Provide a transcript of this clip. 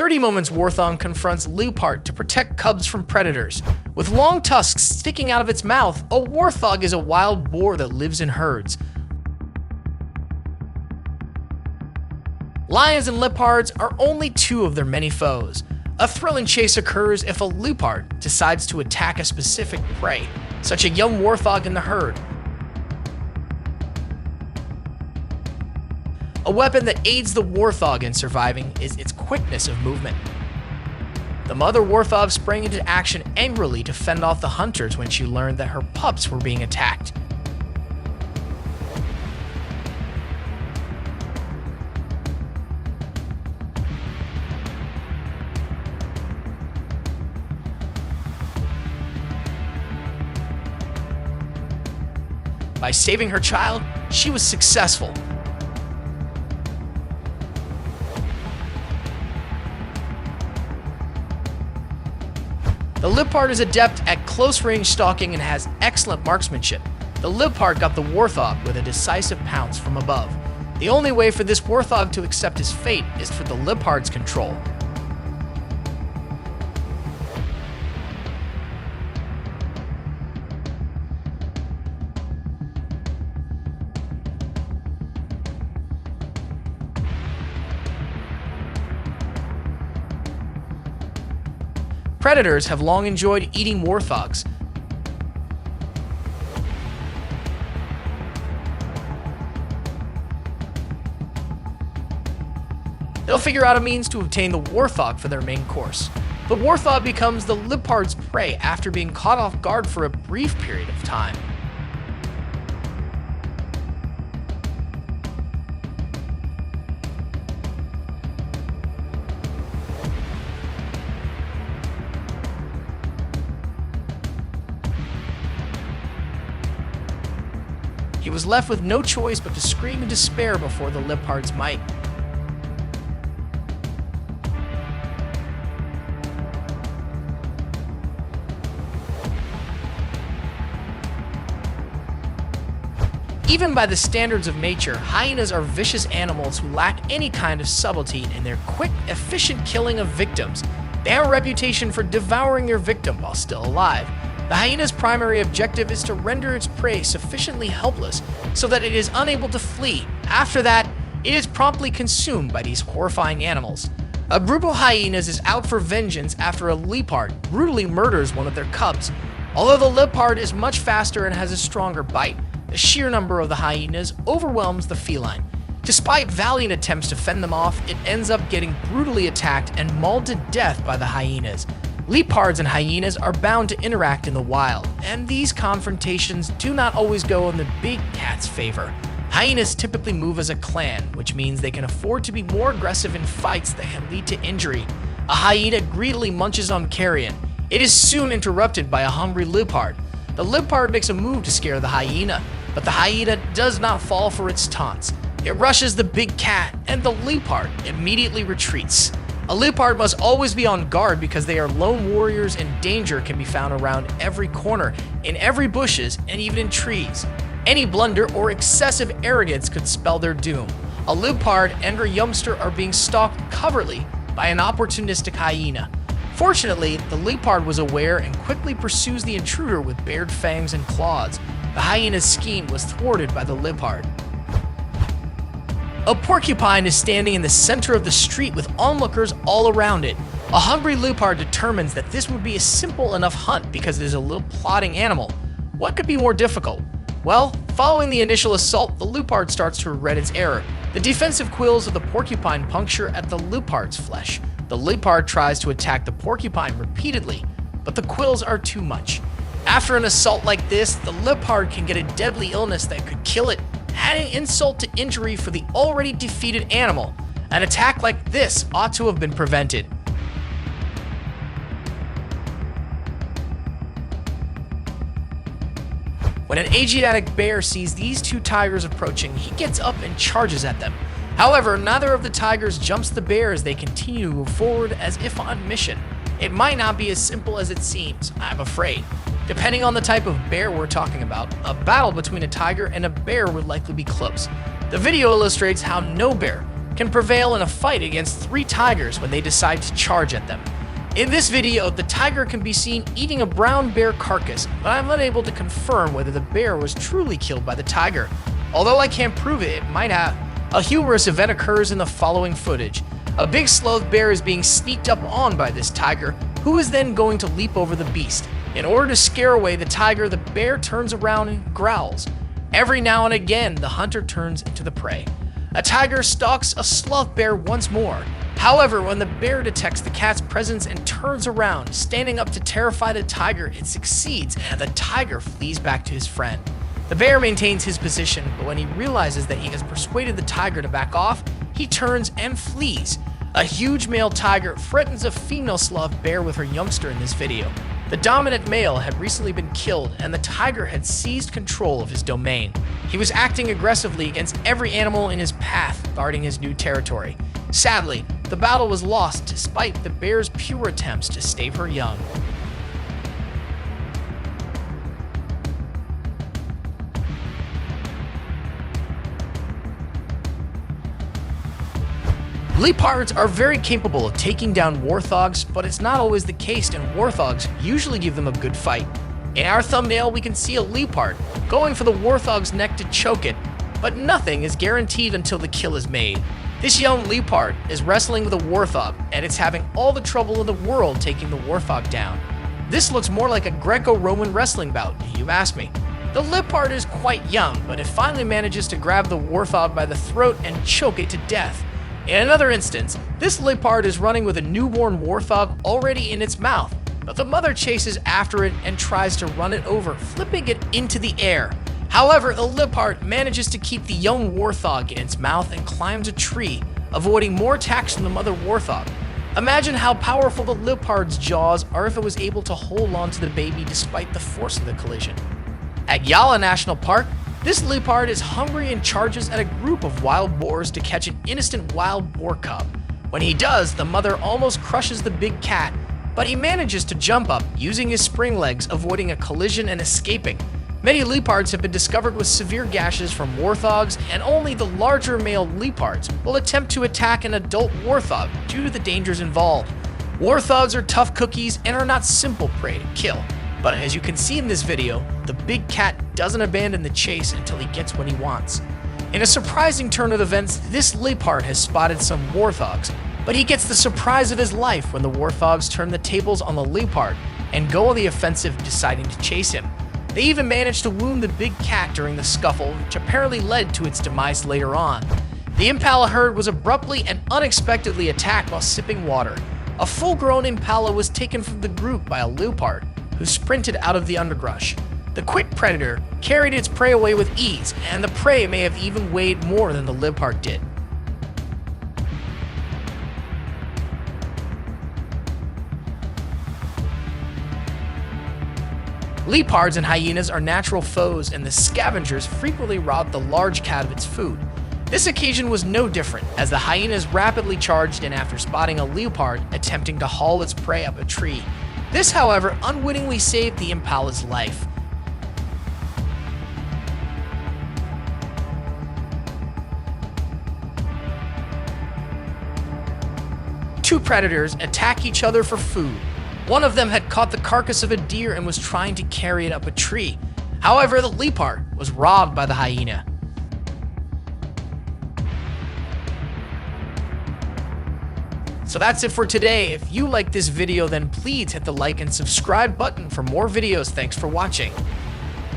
30 Moments Warthog confronts leopard to protect cubs from predators. With long tusks sticking out of its mouth, a warthog is a wild boar that lives in herds. Lions and leopards are only two of their many foes. A thrilling chase occurs if a leopard decides to attack a specific prey, such a young warthog in the herd. A weapon that aids the warthog in surviving is its quickness of movement. The mother warthog sprang into action angrily to fend off the hunters when she learned that her pups were being attacked. By saving her child, she was successful. The leopard is adept at close-range stalking and has excellent marksmanship. The leopard got the warthog with a decisive pounce from above. The only way for this warthog to accept his fate is for the leopard's control. Predators have long enjoyed eating warthogs. They'll figure out a means to obtain the warthog for their main course. The warthog becomes the leopard's prey after being caught off guard for a brief period of time. He was left with no choice but to scream in despair before the leopard's might. Even by the standards of nature, hyenas are vicious animals who lack any kind of subtlety in their quick, efficient killing of victims. They have a reputation for devouring their victim while still alive. The hyena's primary objective is to render its prey sufficiently helpless so that it is unable to flee. After that, it is promptly consumed by these horrifying animals. A group of hyenas is out for vengeance after a leopard brutally murders one of their cubs. Although the leopard is much faster and has a stronger bite, the sheer number of the hyenas overwhelms the feline. Despite valiant attempts to fend them off, it ends up getting brutally attacked and mauled to death by the hyenas. Leopards and hyenas are bound to interact in the wild, and these confrontations do not always go in the big cat's favor. Hyenas typically move as a clan, which means they can afford to be more aggressive in fights that can lead to injury. A hyena greedily munches on carrion. It is soon interrupted by a hungry leopard. The leopard makes a move to scare the hyena, but the hyena does not fall for its taunts. It rushes the big cat, and the leopard immediately retreats. A leopard must always be on guard because they are lone warriors and danger can be found around every corner, in every bushes, and even in trees. Any blunder or excessive arrogance could spell their doom. A leopard and her youngster are being stalked covertly by an opportunistic hyena. Fortunately, the leopard was aware and quickly pursues the intruder with bared fangs and claws. The hyena's scheme was thwarted by the leopard. A porcupine is standing in the center of the street with onlookers all around it. A hungry leopard determines that this would be a simple enough hunt because it is a little plodding animal. What could be more difficult? Well, following the initial assault, the leopard starts to regret its error. The defensive quills of the porcupine puncture at the leopard's flesh. The leopard tries to attack the porcupine repeatedly, but the quills are too much. After an assault like this, the leopard can get a deadly illness that could kill it, adding insult to injury for the already defeated animal. An attack like this ought to have been prevented. When an Asiatic bear sees these two tigers approaching, he gets up and charges at them. However, neither of the tigers jumps the bear as they continue to move forward as if on mission. It might not be as simple as it seems, I'm afraid. Depending on the type of bear we're talking about, a battle between a tiger and a bear would likely be close. The video illustrates how no bear can prevail in a fight against 3 tigers when they decide to charge at them. In this video, the tiger can be seen eating a brown bear carcass, but I'm unable to confirm whether the bear was truly killed by the tiger. Although I can't prove it, it might have. A humorous event occurs in the following footage. A big sloth bear is being sneaked up on by this tiger, who is then going to leap over the beast. In order to scare away the tiger, the bear turns around and growls. Every now and again, the hunter turns into the prey. A tiger stalks a sloth bear once more. However, when the bear detects the cat's presence and turns around, standing up to terrify the tiger, it succeeds and the tiger flees back to his friend. The bear maintains his position, but when he realizes that he has persuaded the tiger to back off, he turns and flees. A huge male tiger threatens a female sloth bear with her youngster in this video. The dominant male had recently been killed, and the tiger had seized control of his domain. He was acting aggressively against every animal in his path, guarding his new territory. Sadly, the battle was lost despite the bear's pure attempts to save her young. Leopards are very capable of taking down warthogs, but it's not always the case, and warthogs usually give them a good fight. In our thumbnail, we can see a leopard going for the warthog's neck to choke it, but nothing is guaranteed until the kill is made. This young leopard is wrestling with a warthog, and it's having all the trouble in the world taking the warthog down. This looks more like a Greco-Roman wrestling bout, if you ask me. The leopard is quite young, but it finally manages to grab the warthog by the throat and choke it to death. In another instance, this leopard is running with a newborn warthog already in its mouth, but the mother chases after it and tries to run it over, flipping it into the air. However, the leopard manages to keep the young warthog in its mouth and climbs a tree, avoiding more attacks from the mother warthog. Imagine how powerful the leopard's jaws are if it was able to hold on to the baby despite the force of the collision. At Yala National Park, this leopard is hungry and charges at a group of wild boars to catch an innocent wild boar cub. When he does, the mother almost crushes the big cat, but he manages to jump up using his spring legs, avoiding a collision and escaping. Many leopards have been discovered with severe gashes from warthogs, and only the larger male leopards will attempt to attack an adult warthog due to the dangers involved. Warthogs are tough cookies and are not simple prey to kill. But as you can see in this video, the big cat doesn't abandon the chase until he gets what he wants. In a surprising turn of events, this leopard has spotted some warthogs, but he gets the surprise of his life when the warthogs turn the tables on the leopard and go on the offensive, deciding to chase him. They even managed to wound the big cat during the scuffle, which apparently led to its demise later on. The impala herd was abruptly and unexpectedly attacked while sipping water. A full-grown impala was taken from the group by a leopard, who sprinted out of the underbrush. The quick predator carried its prey away with ease, and the prey may have even weighed more than the leopard did. Leopards and hyenas are natural foes, and the scavengers frequently rob the large cat of its food. This occasion was no different, as the hyenas rapidly charged in after spotting a leopard attempting to haul its prey up a tree. This, however, unwittingly saved the impala's life. Two predators attack each other for food. One of them had caught the carcass of a deer and was trying to carry it up a tree. However, the leopard was robbed by the hyena. So that's it for today. If you like this video, then please hit the like and subscribe button for more videos. Thanks for watching.